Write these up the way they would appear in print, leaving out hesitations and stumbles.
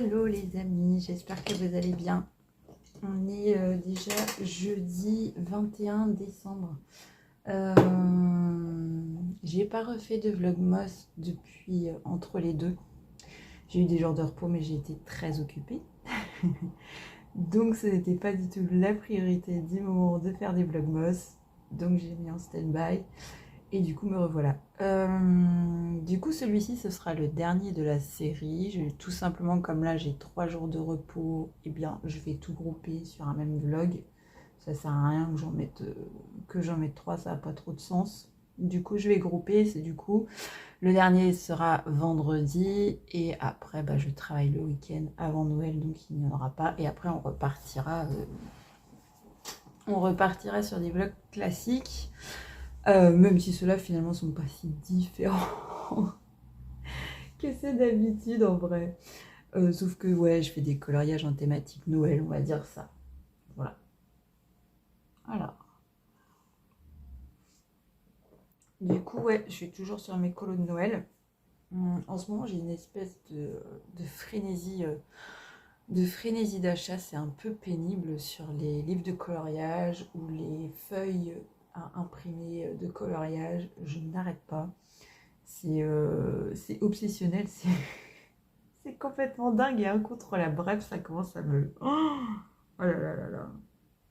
Hello les amis, j'espère que vous allez bien. On est déjà jeudi 21 décembre. J'ai pas refait de vlogmas depuis entre les deux. J'ai eu des jours de repos mais j'ai été très occupée. Donc ce n'était pas du tout la priorité du moment de faire des vlogmas. Donc j'ai mis en stand-by. Et du coup, me revoilà. Du coup, celui-ci, ce sera le dernier de la série. Tout simplement, comme là, j'ai 3 jours de repos, et bien, je vais tout grouper sur un même vlog. Ça sert à rien que j'en mette 3, ça n'a pas trop de sens. Du coup, je vais grouper. C'est du coup, le dernier sera vendredi. Et après, bah, je travaille le week-end avant Noël, donc il n'y en aura pas. Et après, on repartira sur des vlogs classiques. Même si ceux-là finalement sont pas si différents que c'est d'habitude en vrai. Sauf que ouais, je fais des coloriages en thématique Noël, on va dire ça. Voilà. Alors. Du coup, ouais, je suis toujours sur mes colos de Noël. En ce moment, j'ai une espèce de frénésie. De frénésie d'achat, c'est un peu pénible sur les livres de coloriage ou les feuilles à imprimer de coloriage. Je n'arrête pas. C'est obsessionnel, c'est complètement dingue et incontrôlable. Bref, ça commence à me... Oh là là là là.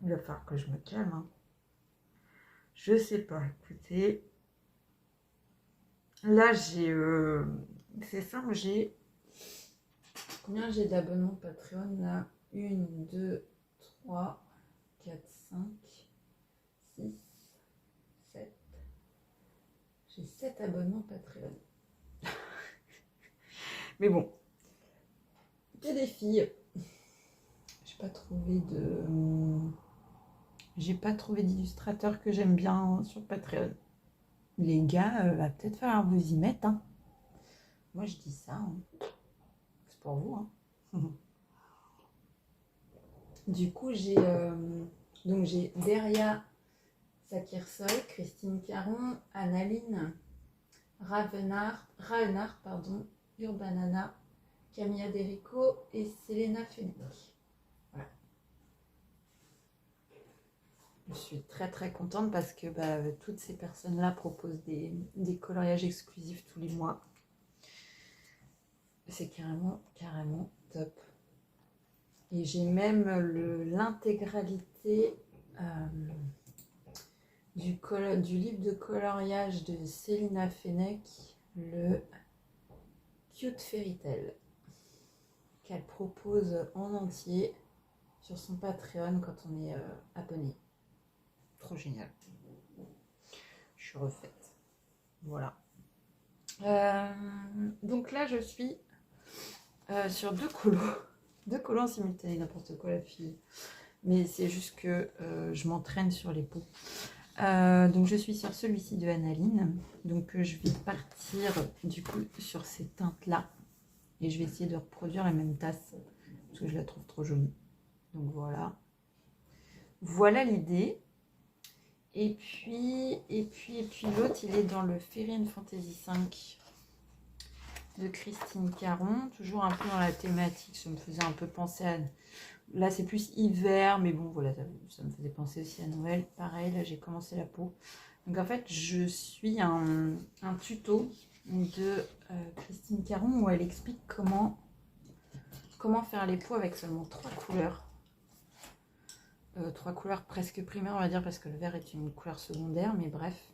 Il va falloir que je me calme. Hein. Je sais pas, écoutez. Là, j'ai... C'est simple, j'ai... Combien j'ai d'abonnements Patreon là? 1, 2, 3, 4, 5, 6, 7. J'ai 7 abonnements Patreon. Mais bon. Que des filles. J'ai pas trouvé d'illustrateur que j'aime bien sur Patreon. Les gars, va peut-être falloir vous y mettre. Hein. Moi, je dis ça. Hein. C'est pour vous. Hein. Du coup, j'ai Deria Sakirsol, Christine Caron, Annaline Ravenard, Urbanana, Camilla Derico et Selena Fenech. Voilà. Je suis très très contente parce que toutes ces personnes-là proposent des coloriages exclusifs tous les mois. C'est carrément top. Et j'ai même l'intégralité du livre de coloriage de Selena Fenech, le Cute Fairy Tale, qu'elle propose en entier sur son Patreon quand on est abonné. Trop génial. Je suis refaite. Voilà. Donc là, je suis sur 2 colos. 2 colos en simultané, n'importe quoi la fille. Mais c'est juste que je m'entraîne sur les peaux. Donc je suis sur celui-ci de Annaline. Donc je vais partir du coup sur ces teintes-là. Et je vais essayer de reproduire la même tasse. Parce que je la trouve trop jolie. Donc voilà. Voilà l'idée. Et puis l'autre, il est dans le Fairy and Fantasy 5 de Christine Caron. Toujours un peu dans la thématique. Ça me faisait un peu penser à... Là, c'est plus hiver, mais bon, voilà, ça me faisait penser aussi à Noël. Pareil, là, j'ai commencé la peau. Donc, en fait, je suis un tuto de Christine Caron où elle explique comment faire les peaux avec seulement 3 couleurs. 3 couleurs presque primaires, on va dire, parce que le vert est une couleur secondaire, mais bref.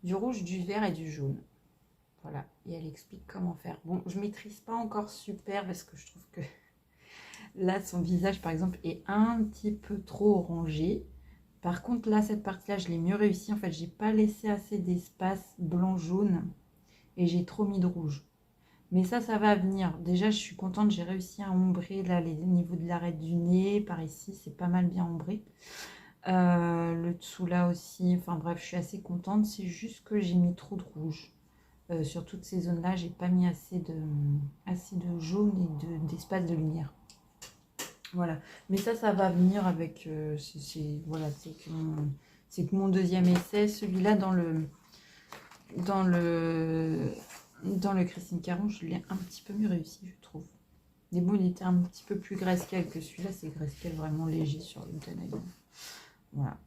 Du rouge, du vert et du jaune. Voilà, et elle explique comment faire. Bon, je maîtrise pas encore super parce que je trouve que là, son visage, par exemple, est un petit peu trop orangé. Par contre, là, cette partie-là, je l'ai mieux réussi. En fait, j'ai pas laissé assez d'espace blanc-jaune et j'ai trop mis de rouge. Mais ça va venir. Déjà, je suis contente, j'ai réussi à ombrer là les niveaux de l'arête du nez. Par ici, c'est pas mal bien ombré. Le dessous là aussi. Enfin bref, je suis assez contente. C'est juste que j'ai mis trop de rouge. Sur toutes ces zones-là, j'ai pas mis assez de jaune et d'espace de lumière. Voilà. Mais ça va venir avec... voilà, c'est que mon deuxième essai, celui-là dans le Christine Caron, je l'ai un petit peu mieux réussi, je trouve. Mais bon, il était un petit peu plus grayscale que celui-là. C'est grayscale vraiment léger sur le canal. Voilà.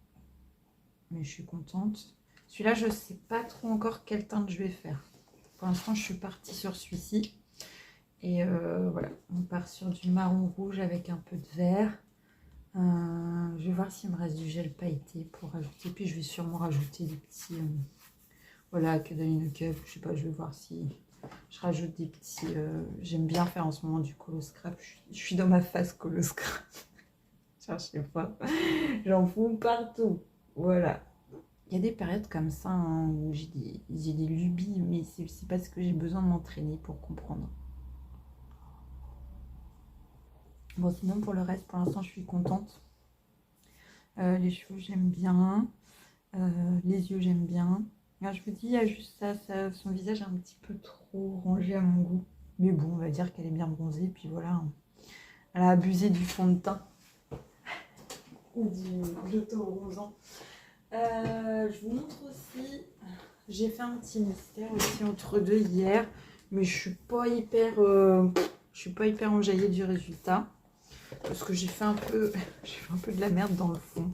Mais je suis contente. Celui-là, je ne sais pas trop encore quelle teinte je vais faire. Pour l'instant, je suis partie sur celui-ci. Et voilà, on part sur du marron rouge avec un peu de vert. Je vais voir s'il me reste du gel pailleté pour rajouter. Puis je vais sûrement rajouter des petits... voilà, que une cup. Je sais pas, je vais voir si je rajoute des petits... j'aime bien faire en ce moment du colo scrap. Je suis dans ma phase colo scrap. Cherchez pas. J'en fous partout. Voilà. Il y a des périodes comme ça hein, où j'ai des lubies, mais c'est parce que j'ai besoin de m'entraîner pour comprendre. Bon, sinon, pour le reste, pour l'instant, je suis contente. Les cheveux, j'aime bien. Les yeux, j'aime bien. Alors, je vous dis, il y a juste ça, son visage est un petit peu trop rangé à mon goût. Mais bon, on va dire qu'elle est bien bronzée. Puis voilà, elle a abusé du fond de teint. Ou de l'auto-bronzant. Je vous montre aussi, j'ai fait un petit mystère aussi entre deux hier, mais je suis pas hyper enjaillée du résultat parce que j'ai fait un peu de la merde dans le fond.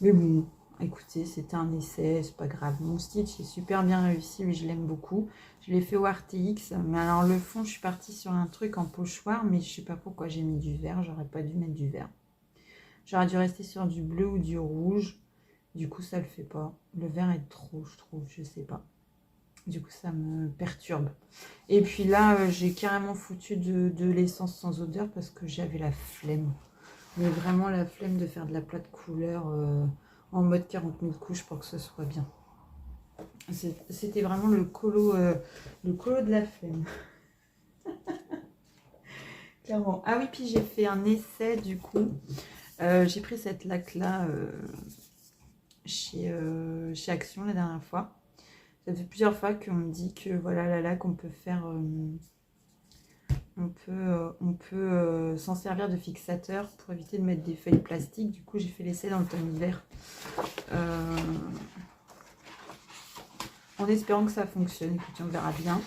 Mais bon, écoutez, c'était un essai, c'est pas grave. Mon stitch est super bien réussi, mais je l'aime beaucoup. Je l'ai fait au RTX, mais alors le fond, je suis partie sur un truc en pochoir, mais je sais pas pourquoi j'ai mis du vert. J'aurais pas dû mettre du vert. J'aurais dû rester sur du bleu ou du rouge. Du coup, ça le fait pas. Le vert est trop, je trouve, je sais pas. Du coup, ça me perturbe. Et puis là, j'ai carrément foutu de l'essence sans odeur parce que j'avais la flemme. Mais vraiment la flemme de faire de la plate couleur en mode 40 000 couches pour que ce soit bien. C'était vraiment le colo de la flemme. Clairement. Ah oui, puis j'ai fait un essai du coup. J'ai pris cette laque-là... chez Action la dernière fois. Ça fait plusieurs fois qu'on me dit que voilà la laque on peut faire on peut s'en servir de fixateur pour éviter de mettre des feuilles plastiques. Du coup j'ai fait l'essai dans le tome vert en espérant que ça fonctionne. Écoutez, on verra bien.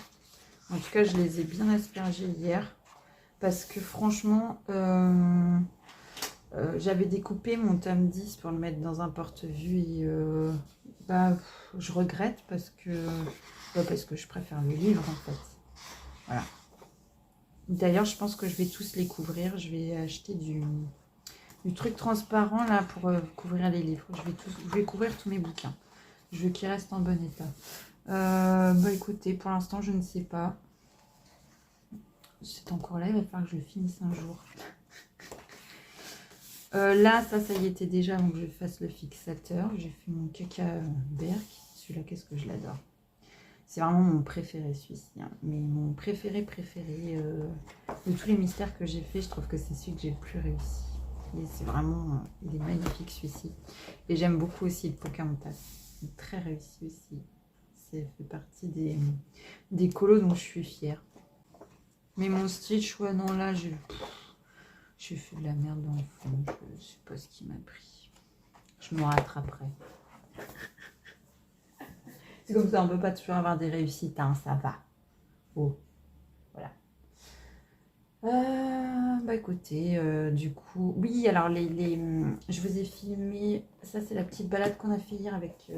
En tout cas je les ai bien aspergés hier parce que franchement j'avais découpé mon tome 10 pour le mettre dans un porte-vue et je regrette parce que je préfère le livre en fait. Voilà. D'ailleurs, je pense que je vais tous les couvrir. Je vais acheter du truc transparent là pour couvrir les livres. Je vais couvrir tous mes bouquins. Je veux qu'ils restent en bon état. Écoutez, pour l'instant, je ne sais pas. C'est encore là, il va falloir que je le finisse un jour. Là, ça y était déjà, donc je fasse le fixateur. J'ai fait mon caca berk. Celui-là, qu'est-ce que je l'adore. C'est vraiment mon préféré, celui-ci. Hein. Mais mon préféré de tous les mystères que j'ai fait, je trouve que c'est celui que j'ai le plus réussi. Et c'est vraiment, il est magnifique celui-ci. Et j'aime beaucoup aussi le Pocahontas. Il est très réussi aussi. Ça fait partie des colos dont je suis fière. Mais mon stitch, ouais, non, là, j'ai fait de la merde dans le fond. Je ne sais pas ce qui m'a pris. Je me rattraperai. C'est comme ça, on ne peut pas toujours avoir des réussites, hein, ça va. Oh, voilà. Écoutez, du coup, oui, alors je vous ai filmé, ça c'est la petite balade qu'on a fait hier avec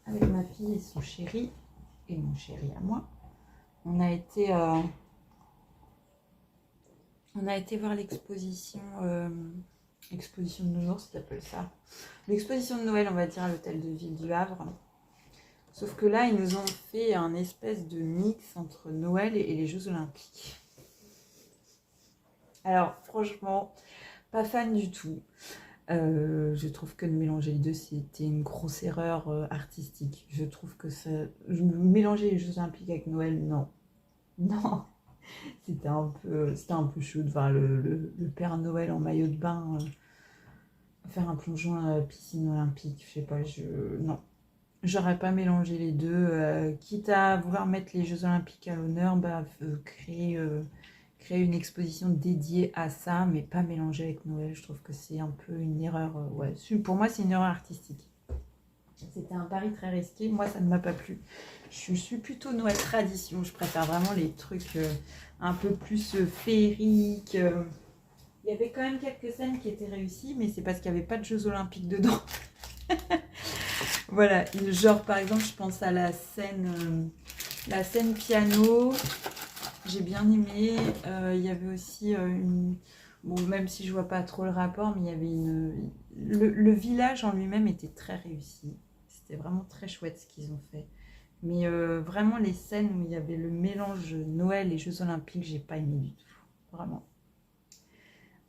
ma fille et son chéri, et mon chéri à moi. On a été voir l'exposition de Noël, ça s'appelle ça. L'exposition de Noël, on va dire, à l'hôtel de ville du Havre. Sauf que là, ils nous ont fait un espèce de mix entre Noël et les Jeux Olympiques. Alors, franchement, pas fan du tout. Je trouve que de mélanger les deux, c'était une grosse erreur artistique. Je trouve que mélanger les Jeux Olympiques avec Noël, non. Non. C'était un peu chaud de voir le Père Noël en maillot de bain faire un plongeon à la piscine olympique. Je sais pas, non. J'aurais pas mélangé les deux. Quitte à vouloir mettre les Jeux Olympiques à l'honneur, créer une exposition dédiée à ça, mais pas mélanger avec Noël. Je trouve que c'est un peu une erreur. Ouais, pour moi, c'est une erreur artistique. C'était un pari très risqué. Moi, ça ne m'a pas plu. Je suis plutôt Noël tradition. Je préfère vraiment les trucs un peu plus féeriques. Il y avait quand même quelques scènes qui étaient réussies, mais c'est parce qu'il n'y avait pas de Jeux Olympiques dedans. Voilà, genre par exemple, je pense à la scène piano. J'ai bien aimé. Il y avait aussi une... Bon, même si je vois pas trop le rapport, mais il y avait une... Le village en lui-même était très réussi. C'était vraiment très chouette ce qu'ils ont fait. Mais vraiment, les scènes où il y avait le mélange Noël et Jeux Olympiques, j'ai pas aimé du tout. Vraiment.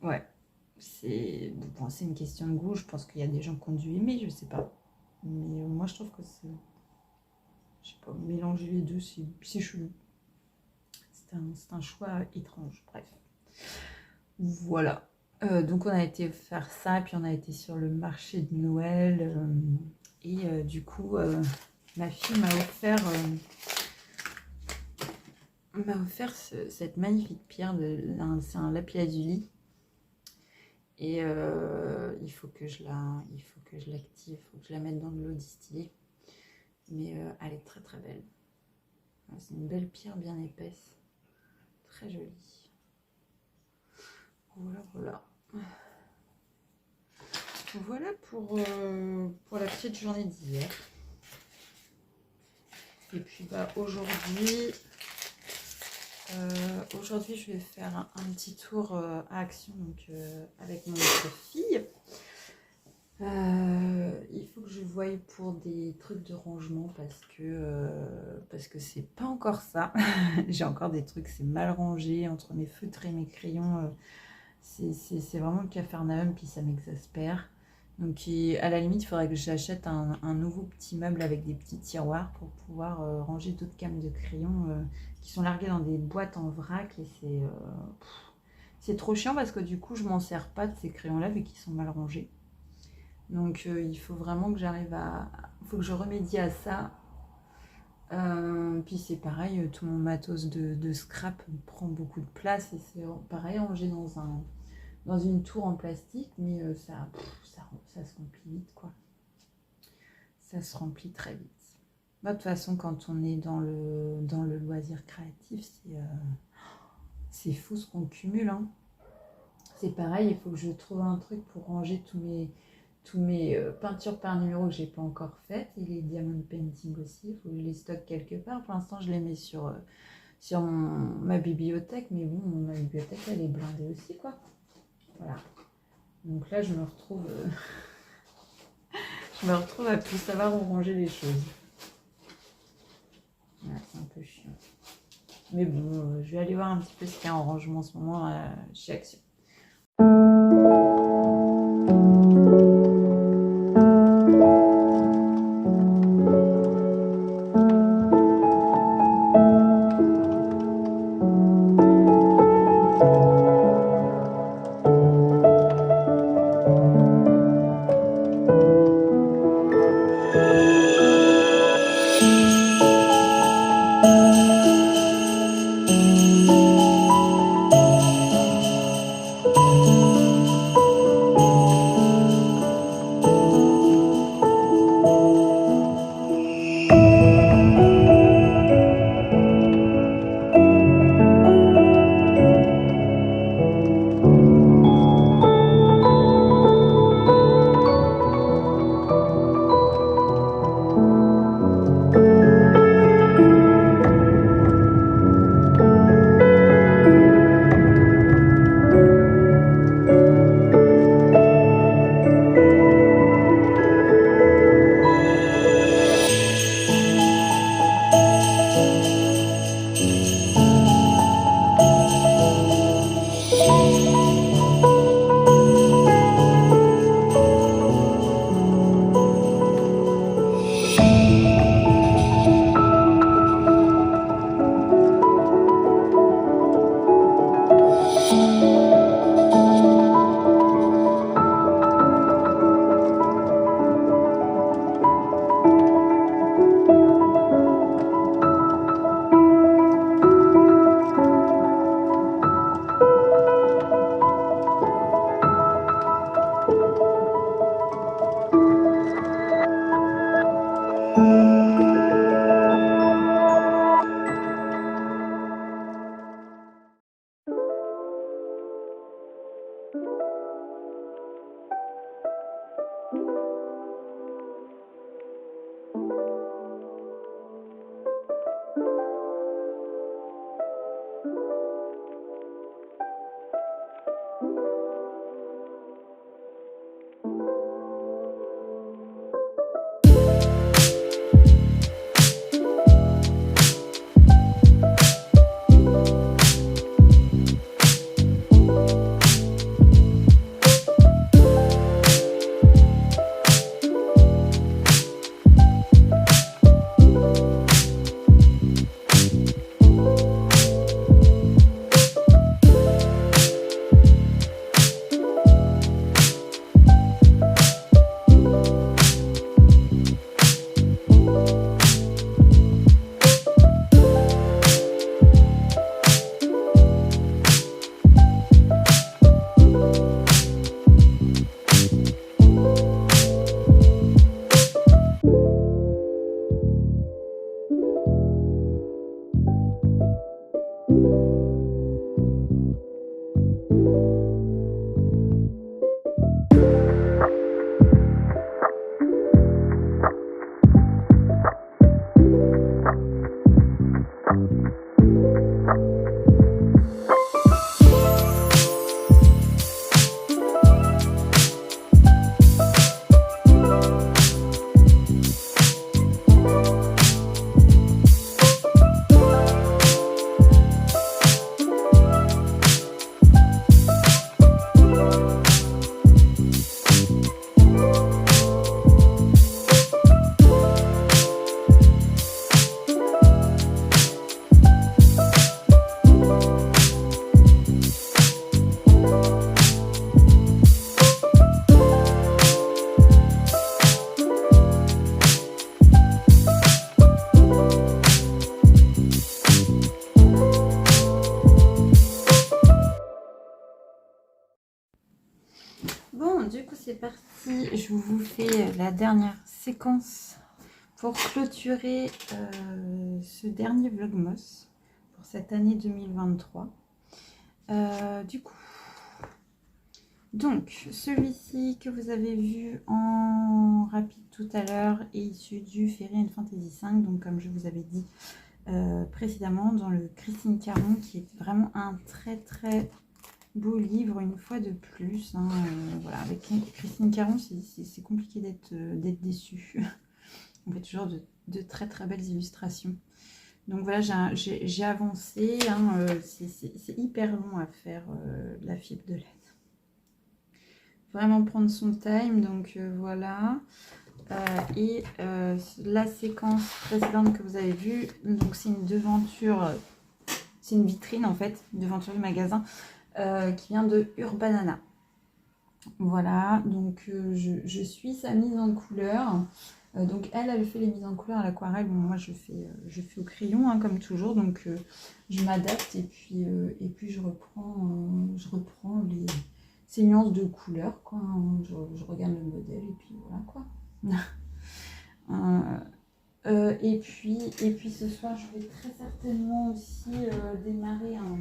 Ouais. C'est bon, une question de goût. Je pense qu'il y a des gens qui ont dû aimer, je sais pas. Mais moi, je trouve que c'est... Je sais pas, mélanger les deux, c'est chelou. C'est un choix étrange, bref. Voilà. Donc on a été faire ça, puis on a été sur le marché de Noël. Et du coup, ma fille m'a offert cette magnifique pierre. C'est un lapis-lazuli. Et il faut que je l'active, il faut que je la mette dans de l'eau distillée. Mais elle est très très belle. C'est une belle pierre bien épaisse. Très jolie. Voilà, voilà. Voilà pour la petite journée d'hier. Et puis bah, aujourd'hui, je vais faire un petit tour à Action donc, avec mon autre fille. Il faut que je voie pour des trucs de rangement parce que c'est pas encore ça. J'ai encore des trucs, c'est mal rangé entre mes feutres et mes crayons. C'est vraiment le capharnaüm, puis ça m'exaspère. Donc à la limite, il faudrait que j'achète un nouveau petit meuble avec des petits tiroirs pour pouvoir ranger d'autres gammes de crayons qui sont largués dans des boîtes en vrac. Et c'est trop chiant parce que du coup, je m'en sers pas de ces crayons-là vu qu'ils sont mal rangés. Donc il faut vraiment que j'arrive à... Il faut que je remédie à ça. Puis c'est pareil, tout mon matos de scrap prend beaucoup de place. Et c'est pareil, rangé dans une tour en plastique. Mais ça se remplit vite, quoi. Ça se remplit très vite. Bah, de toute façon, quand on est dans le loisir créatif, c'est fou ce qu'on cumule, hein. C'est pareil, il faut que je trouve un truc pour ranger tous mes peintures par numéro que j'ai pas encore faites, et les diamond painting aussi, il faut que je les stocke quelque part. Pour l'instant, je les mets sur ma bibliothèque, mais bon, ma bibliothèque, elle est blindée aussi, quoi. Voilà. Donc là, je me retrouve à plus savoir où ranger les choses. Voilà, c'est un peu chiant. Mais bon, je vais aller voir un petit peu ce qu'il y a en rangement en ce moment chez Action. c'est parti. Je vous fais la dernière séquence pour clôturer ce dernier Vlogmas pour cette année 2023. Du coup, donc celui-ci que vous avez vu en rapide tout à l'heure est issu du Fairy and Fantasy 5. Donc comme je vous avais dit précédemment, dans le Christine Caron, qui est vraiment un très très beau livre une fois de plus. Hein, voilà, avec Christine Caron, c'est compliqué d'être déçu. On fait toujours de très très belles illustrations. Donc voilà, j'ai avancé. Hein, c'est hyper long à faire la fibre de laine. Vraiment prendre son time. Donc voilà. Et la séquence précédente que vous avez vue, donc c'est une devanture, c'est une vitrine en fait, une devanture du magasin qui vient de Urbanana. Voilà, donc je suis sa mise en couleur. Donc elle fait les mises en couleur à l'aquarelle. Bon, moi je fais au crayon hein, comme toujours. Donc je m'adapte et puis je reprends ces nuances de couleurs quoi. Je regarde le modèle et puis voilà quoi. Et puis ce soir je vais très certainement aussi démarrer un...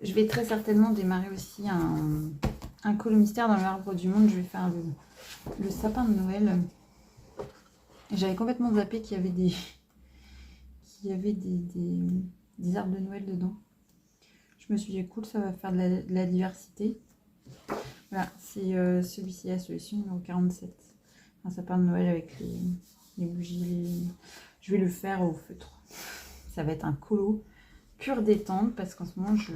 Je vais très certainement démarrer aussi un colo mystère dans l'arbre du monde. Je vais faire le sapin de Noël. J'avais complètement zappé qu'il y avait des arbres de Noël dedans. Je me suis dit cool, ça va faire de la diversité. Voilà, c'est celui-ci, la solution numéro 47. Un sapin de Noël avec les bougies. Je vais le faire au feutre. Ça va être un colo pure détente parce qu'en ce moment je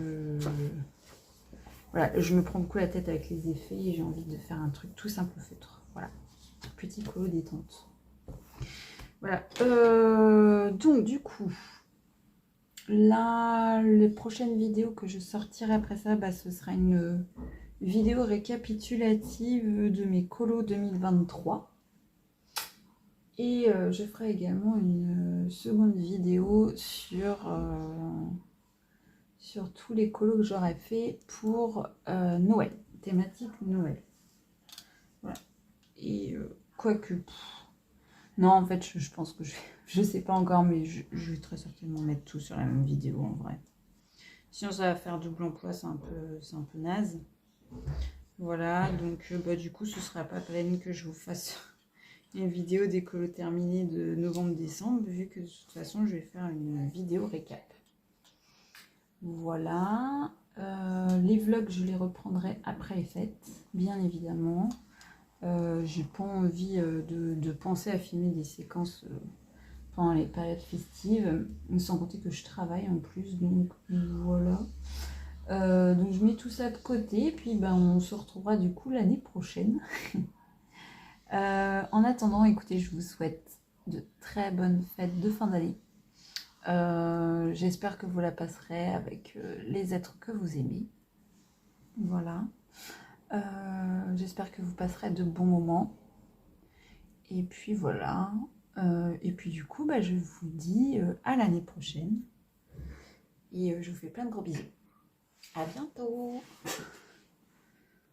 me prends beaucoup la tête avec les effets et j'ai envie de faire un truc tout simple au feutre. Voilà, petit colo détente. Voilà, donc du coup là les prochaines vidéos que je sortirai après ça, ce sera une vidéo récapitulative de mes colos 2023. Et je ferai également une seconde vidéo sur tous les colos que j'aurais fait pour Noël, thématique Noël. Voilà. Et quoique, non en fait je pense que je sais pas encore, mais je vais très certainement mettre tout sur la même vidéo en vrai. Sinon ça va faire double emploi, c'est un peu naze. Voilà, donc du coup ce sera pas peine que je vous fasse une vidéo des colos terminés de novembre-décembre, vu que de toute façon je vais faire une vidéo récap. Voilà, les vlogs je les reprendrai après les fêtes, bien évidemment. J'ai pas envie de penser à filmer des séquences pendant les périodes festives, sans compter que je travaille en plus, donc voilà. Donc je mets tout ça de côté, puis on se retrouvera du coup l'année prochaine. En attendant, écoutez, je vous souhaite de très bonnes fêtes de fin d'année. J'espère que vous la passerez avec les êtres que vous aimez. Voilà. J'espère que vous passerez de bons moments. Et puis voilà. Et puis du coup, je vous dis à l'année prochaine. Et je vous fais plein de gros bisous. À bientôt!